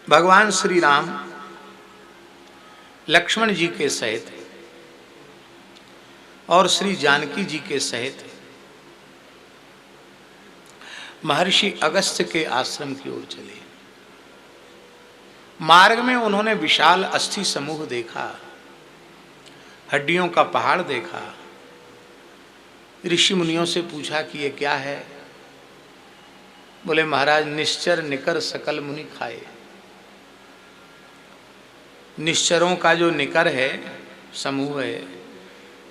भगवान श्री राम लक्ष्मण जी के सहित और श्री जानकी जी के सहित महर्षि अगस्त्य के आश्रम की ओर चले। मार्ग में उन्होंने विशाल अस्थि समूह देखा, हड्डियों का पहाड़ देखा। ऋषि मुनियों से पूछा कि ये क्या है? बोले महाराज, निश्चर निकर सकल मुनि खाए। निश्चरों का जो निकर है, समूह है,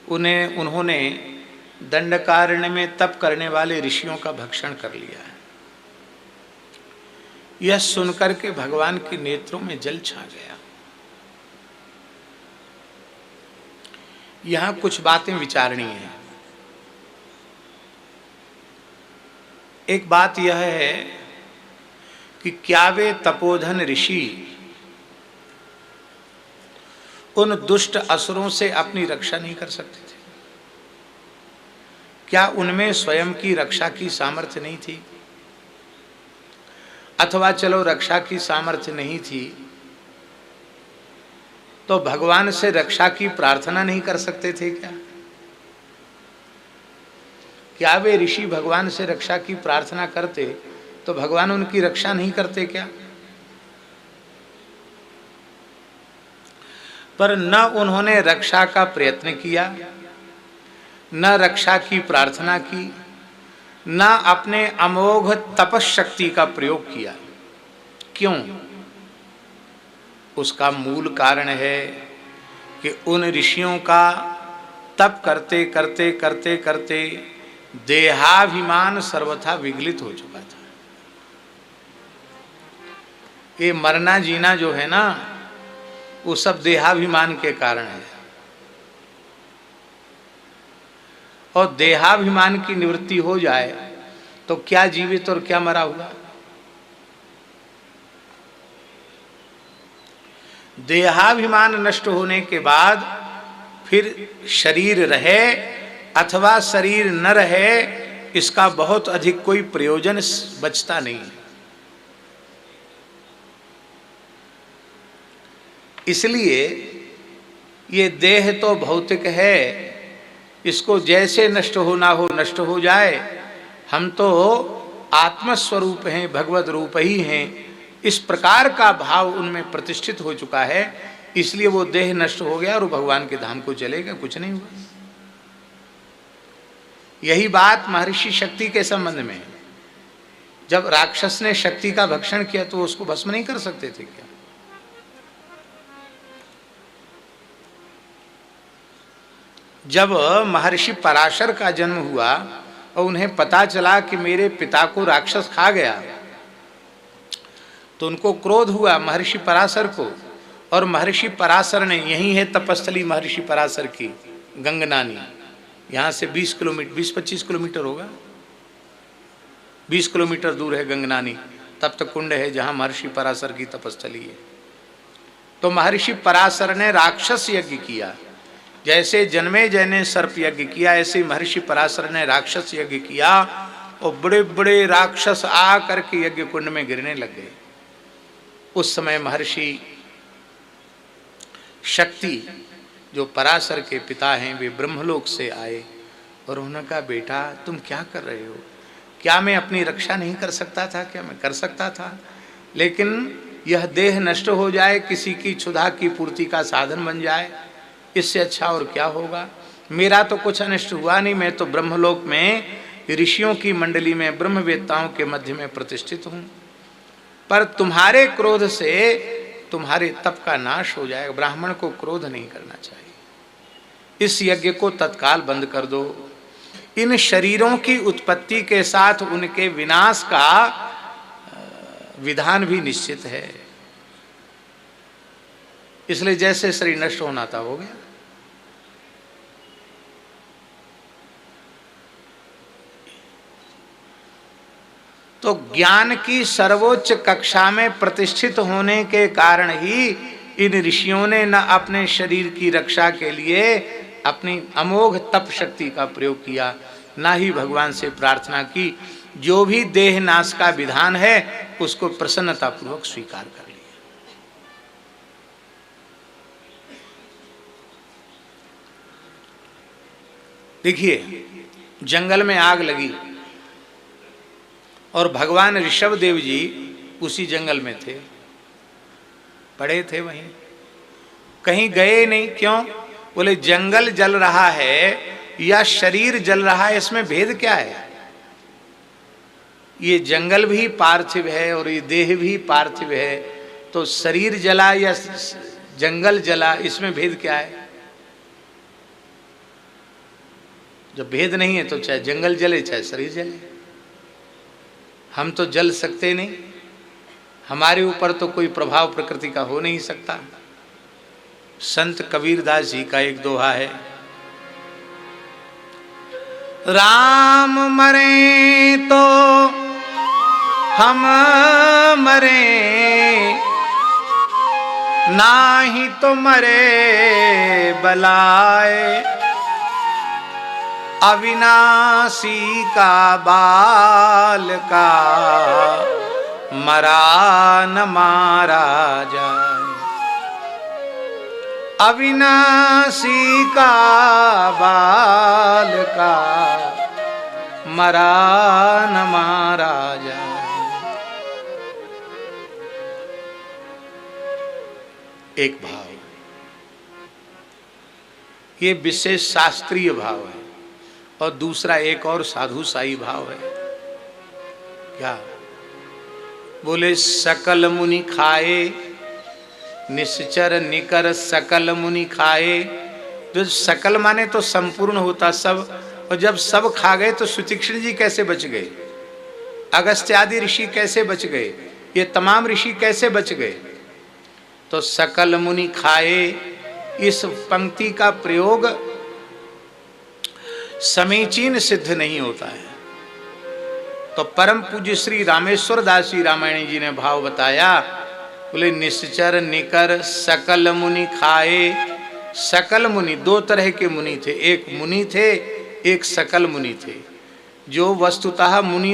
उन्होंने दंडकारण्य में तप करने वाले ऋषियों का भक्षण कर लिया है। यह सुनकर के भगवान के नेत्रों में जल छा गया। यहां कुछ बातें विचारणीय हैं। एक बात यह है कि क्या वे तपोधन ऋषि उन दुष्ट असुरों से अपनी रक्षा नहीं कर सकते थे? क्या उनमें स्वयं की रक्षा की सामर्थ्य नहीं थी? अथवा चलो रक्षा की सामर्थ्य नहीं थी तो भगवान से रक्षा की प्रार्थना नहीं कर सकते थे क्या? क्या वे ऋषि भगवान से रक्षा की प्रार्थना करते तो भगवान उनकी रक्षा नहीं करते क्या? पर न उन्होंने रक्षा का प्रयत्न किया, न रक्षा की प्रार्थना की, न अपने अमोघ तपशक्ति का प्रयोग किया। क्यों? उसका मूल कारण है कि उन ऋषियों का तप करते करते करते करते देहाभिमान सर्वथा विगलित हो चुका था। ये मरना जीना जो है ना, वो सब देहाभिमान के कारण है। और देहाभिमान की निवृत्ति हो जाए तो क्या जीवित और क्या मरा हुआ? देहाभिमान नष्ट होने के बाद फिर शरीर रहे अथवा शरीर न रहे, इसका बहुत अधिक कोई प्रयोजन बचता नहीं है। इसलिए ये देह तो भौतिक है, इसको जैसे नष्ट होना हो नष्ट हो जाए। हम तो आत्मस्वरूप हैं, भगवत रूप ही हैं। इस प्रकार का भाव उनमें प्रतिष्ठित हो चुका है, इसलिए वो देह नष्ट हो गया और वो भगवान के धाम को चले गए, कुछ नहीं हुआ। यही बात महर्षि शक्ति के संबंध में। जब राक्षस ने शक्ति का भक्षण किया तो उसको भस्म नहीं कर सकते थे क्या? जब महर्षि पराशर का जन्म हुआ और उन्हें पता चला कि मेरे पिता को राक्षस खा गया, तो उनको क्रोध हुआ महर्षि पराशर को। और महर्षि पराशर ने, यही है तपस्थली महर्षि पराशर की, गंगनानी, यहाँ से 20-25 किलोमीटर होगा, 20 किलोमीटर दूर है गंगनानी। तप्त कुंड है जहाँ महर्षि पराशर की तपस्थली है। तो महर्षि पराशर ने राक्षस यज्ञ किया। जैसे जन्मेजय ने सर्प यज्ञ किया, ऐसे महर्षि पराशर ने राक्षस यज्ञ किया और बड़े बड़े राक्षस आ करके यज्ञ कुंड में गिरने लग गए। उस समय महर्षि शक्ति, जो पराशर के पिता हैं, वे ब्रह्मलोक से आए और उन्होंने कहा, बेटा तुम क्या कर रहे हो? क्या मैं अपनी रक्षा नहीं कर सकता था? क्या मैं कर सकता था, लेकिन यह देह नष्ट हो जाए, किसी की क्षुधा की पूर्ति का साधन बन जाए, इससे अच्छा और क्या होगा? मेरा तो कुछ अनिष्ट हुआ नहीं, मैं तो ब्रह्मलोक में ऋषियों की मंडली में ब्रह्मवेत्ताओं के मध्य में प्रतिष्ठित हूँ। पर तुम्हारे क्रोध से तुम्हारे तप का नाश हो जाएगा। ब्राह्मण को क्रोध नहीं करना चाहिए। इस यज्ञ को तत्काल बंद कर दो। इन शरीरों की उत्पत्ति के साथ उनके विनाश का विधान भी निश्चित है, इसलिए जैसे शरीर नष्ट होना था हो गया। तो ज्ञान की सर्वोच्च कक्षा में प्रतिष्ठित होने के कारण ही इन ऋषियों ने न अपने शरीर की रक्षा के लिए अपनी अमोघ तप शक्ति का प्रयोग किया, ना ही भगवान से प्रार्थना की। जो भी देह नाश का विधान है उसको प्रसन्नतापूर्वक स्वीकार कर लिया। देखिए, जंगल में आग लगी और भगवान ऋषभ देव जी उसी जंगल में थे, पड़े थे वहीं, कहीं गए नहीं। क्यों? बोले जंगल जल रहा है या शरीर जल रहा है, इसमें भेद क्या है? ये जंगल भी पार्थिव है और ये देह भी पार्थिव है, तो शरीर जला या जंगल जला, इसमें भेद क्या है? जब भेद नहीं है तो चाहे जंगल जले चाहे शरीर जले, हम तो जल सकते नहीं, हमारे ऊपर तो कोई प्रभाव प्रकृति का हो नहीं सकता। संत कबीरदास जी का एक दोहा है, राम मरे तो हम मरे, नाही तो मरे बलाए, अविनाशी का बाल का मरा न मारा जाए, अविनाशी का बाल का मरा न मारा जाए। एक भाव, ये विशेष शास्त्रीय भाव है, और दूसरा एक और साधुशाही भाव है। क्या? बोले सकल मुनि खाए, निश्चर निकर सकल मुनि खाए। जो सकल माने तो संपूर्ण होता सब, और जब सब खा गए तो सुतीक्ष्ण जी कैसे बच गए, अगस्त्य आदि ऋषि कैसे बच गए, ये तमाम ऋषि कैसे बच गए? तो सकल मुनि खाए, इस पंक्ति का प्रयोग समीचीन सिद्ध नहीं होता है। तो परम पूज्य श्री रामेश्वर दास जी रामायणी जी ने भाव बताया, बोले निश्चर निकर सकल मुनि खाए। सकल मुनि, दो तरह के मुनि थे, एक मुनि थे एक सकल मुनि थे। जो वस्तुतः मुनियों